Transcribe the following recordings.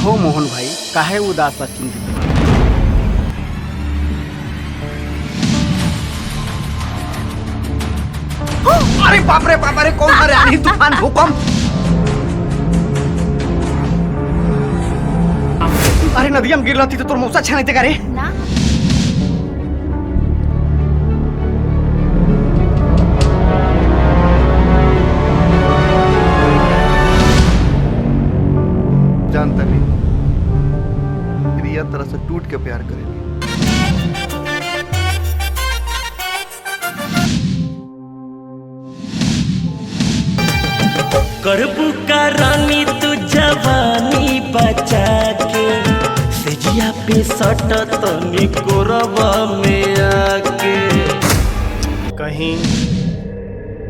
हो मोहन भाई, काहे उदास चिंतित? अरे बाप रे, कौन सा आंधी तूफान भूकंप? अरे नदिया में गिर थी तो तोर मौसा अच्छा नहीं रे ना। जानता नहीं प्रिया तरह से टूट के प्यार करेगी। करबू का रानी तू जवानी बचा के सेजिया पे सट तनी कोरबा में आके। कहीं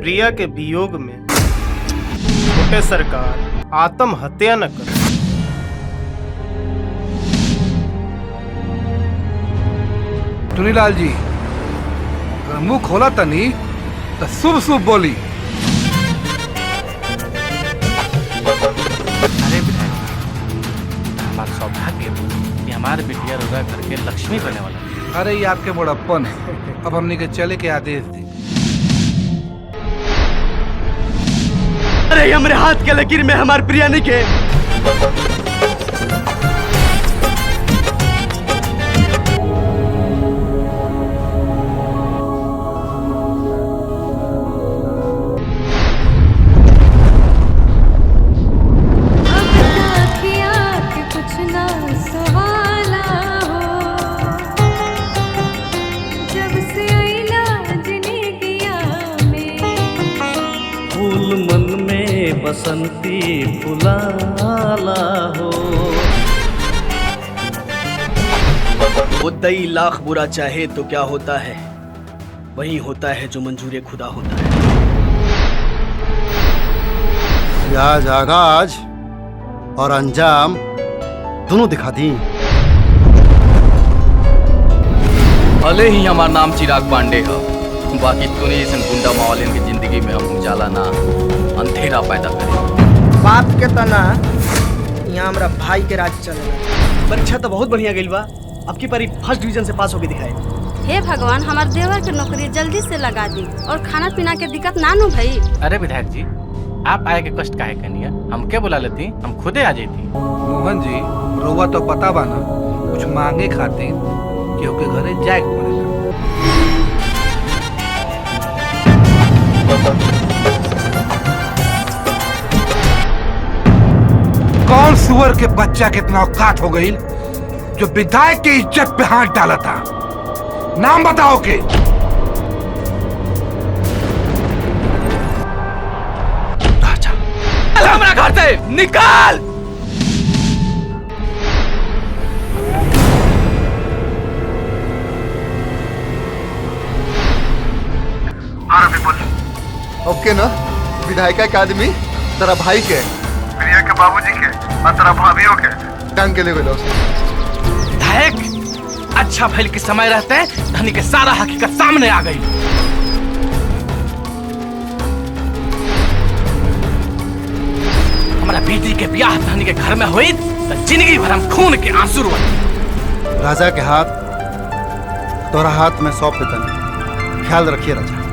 प्रिया के वियोग में छोटे सरकार आत्महत्या न कर। चुनीलाल जी अगर मुंह खोला तनी तो शुभ शुभ बोली। अरे विधायक, हमारा सौभाग्य कि हमारे बिटिया रोजा करके लक्ष्मी बने वाला। अरे ये आपके बड़प्पन है, अब हमने के चले के आदेश दी। अरे हमरे हाथ के लकीर में हमार प्रिया नहीं के। फूल मन में बसंती फुलाला हो। मुद्दई लाख बुरा चाहे तो क्या होता है, वही होता है जो मंजूर खुदा होता है। आज आगाज और अंजाम दोनों दिखा दी। भले ही हमारा नाम चिराग पांडे है, बाकी तूने इस गुंडा मावालिन की जिंदगी में हम उजाला ना अंधेरा पैदा करे। बाप के तना यहाँ हमारा भाई के राज चलेगा। परीक्षा तो बहुत बढ़िया गई बा, अब की परी फर्स्ट डिवीजन से पास होके दिखाए। हे भगवान, हमारे देवर के नौकरी जल्दी से लगा दी और खाना पीना के दिक्कत ना नो भाई। अरे विधायक जी, आप आए के कष्ट काहे कनिया, हम क्या बुला लेती, हम खुदे आ जाती। मोहन जी रोवा तो पता बा ना, कुछ मांगे खातिर केहू के घरे जाए के पड़ेला। कौन सुअर के बच्चा के इतना औकात हो गई जो विधायक की इज्जत पे हाथ डाला था? नाम बताओ के। हमारा घर से निकाल। ओके ना विधायक के आदमी तेरा भाई के, प्रिया के बाबूजी के और तेरा भाभियों के टांग के ले गए। विधायक, अच्छा भइल के समय रहते धनी के सारा हकीकत सामने आ गई। हमारा बेटी के ब्याह धनी के घर में हुई तो जिंदगी भर हम खून के आंसू रोए। राजा के हाथ तोरा हाथ में सौंप देता, ख्याल रखिए राजा।